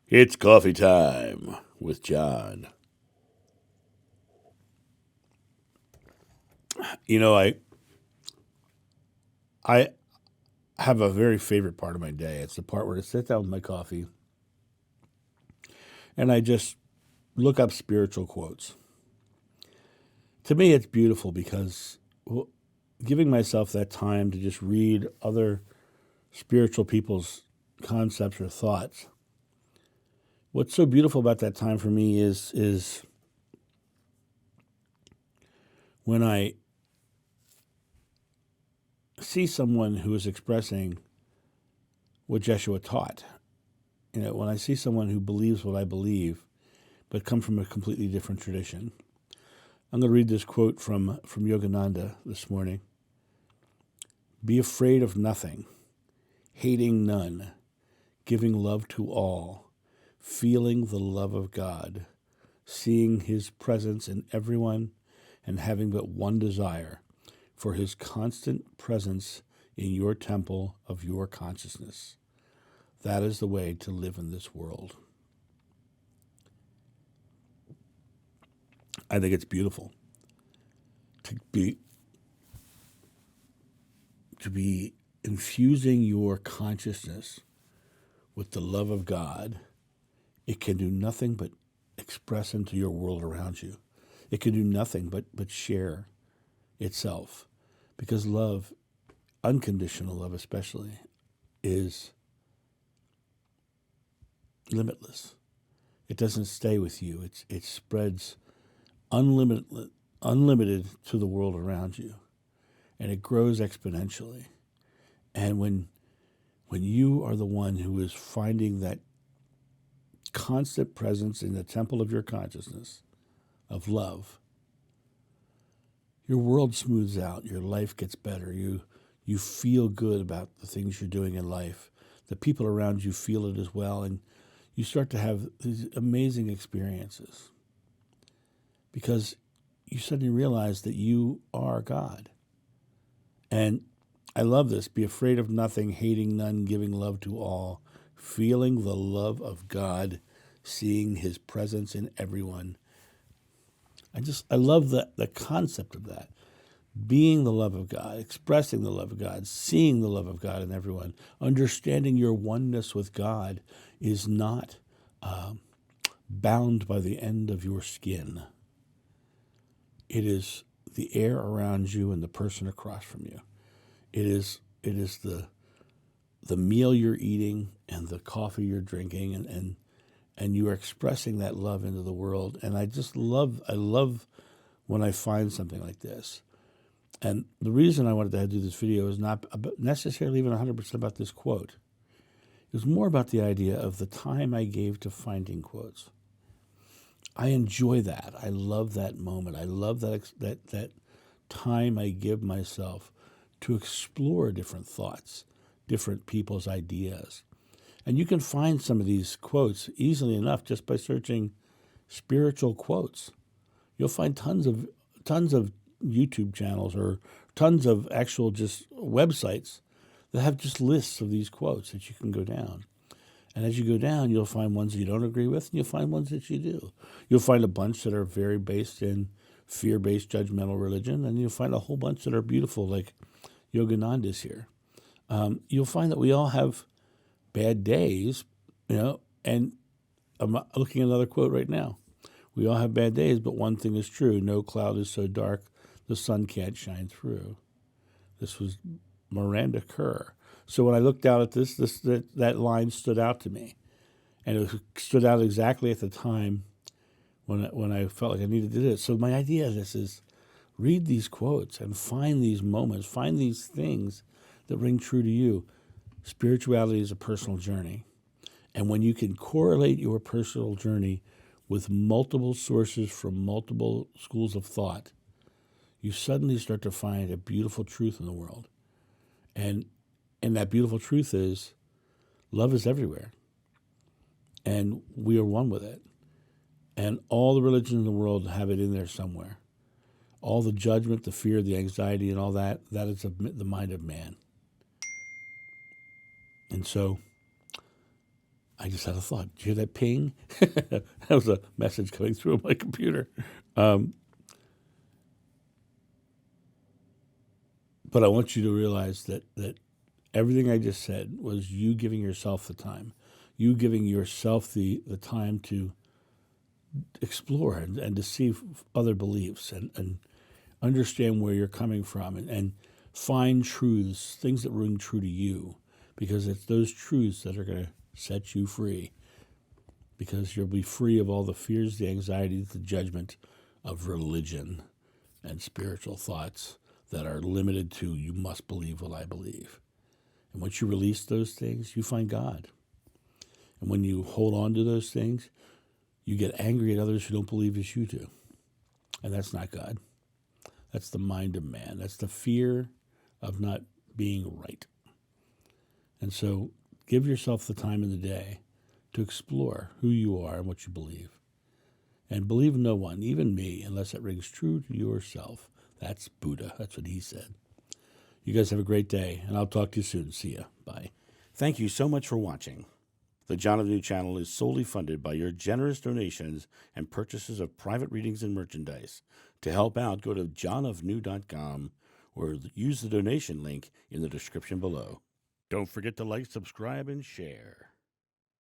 It's coffee time with John. You know, I have a very favorite part of my day. It's the part where I sit down with my coffee and I just look up spiritual quotes. To me, it's beautiful because giving myself that time to just read other spiritual people's concepts or thoughts. What's so beautiful about that time for me is when I see someone who is expressing what Jeshua taught. You know, when I see someone who believes what I believe, but come from a completely different tradition. I'm going to read this quote from Yogananda this morning. Be afraid of nothing, hating none, giving love to all, feeling the love of God, seeing his presence in everyone, and having but one desire, for his constant presence in your temple of your consciousness. That is the way to live in this world. I think it's beautiful to be infusing your consciousness with the love of God. It can do nothing but express into your world around you. It can do nothing but share itself, because love, unconditional love especially, is limitless. It doesn't stay with you. It spreads unlimited to the world around you, and it grows exponentially. And when you are the one who is finding that constant presence in the temple of your consciousness of love, your world smooths out, your life gets better, you feel good about the things you're doing in life. The people around you feel it as well, and you start to have these amazing experiences because you suddenly realize that you are God. And I love this. Be afraid of nothing, hating none, giving love to all, feeling the love of God, seeing his presence in everyone. I love the concept of that. Being the love of God, expressing the love of God, seeing the love of God in everyone, understanding your oneness with God is not bound by the end of your skin. It is the air around you and the person across from you. It is the meal you're eating and the coffee you're drinking, and you are expressing that love into the world. And I love when I find something like this. And the reason I wanted to do this video is not necessarily even 100% about this quote. It was more about the idea of the time I gave to finding quotes. I enjoy that. I love that moment. I love that time I give myself to explore different thoughts, different people's ideas. And you can find some of these quotes easily enough just by searching spiritual quotes. You'll find tons of YouTube channels or tons of actual just websites that have just lists of these quotes that you can go down. And as you go down, you'll find ones you don't agree with, and you'll find ones that you do. You'll find a bunch that are very based in fear-based judgmental religion, and you'll find a whole bunch that are beautiful, like Yogananda's here. You'll find that we all have bad days, and I'm looking at another quote right now. We all have bad days, but one thing is true. No cloud is so dark the sun can't shine through. This was Miranda Kerr. So when I looked out at this that line stood out to me. And it stood out exactly at the time when I felt like I needed to do it. So my idea of this is read these quotes and find these moments, find these things that ring true to you. Spirituality is a personal journey. And when you can correlate your personal journey with multiple sources from multiple schools of thought, you suddenly start to find a beautiful truth in the world. And that beautiful truth is love is everywhere. And we are one with it. And all the religions in the world have it in there somewhere. All the judgment, the fear, the anxiety, and all that is the mind of man. And so I just had a thought. Did you hear that ping? That was a message coming through on my computer. But I want you to realize that everything I just said was you giving yourself the time, you giving yourself the time to explore and to see other beliefs and understand where you're coming from and find truths, things that ring true to you, because it's those truths that are going to set you free, because you'll be free of all the fears, the anxieties, the judgment of religion and spiritual thoughts that are limited to you must believe what I believe. And once you release those things, you find God. And when you hold on to those things, you get angry at others who don't believe as you do. And that's not God. That's the mind of man. That's the fear of not being right. And so give yourself the time in the day to explore who you are and what you believe. And believe no one, even me, unless it rings true to yourself. That's Buddha. That's what he said. You guys have a great day, and I'll talk to you soon. See ya. Bye. Thank you so much for watching. The John of New channel is solely funded by your generous donations and purchases of private readings and merchandise. To help out, go to johnofnew.com or use the donation link in the description below. Don't forget to like, subscribe, and share.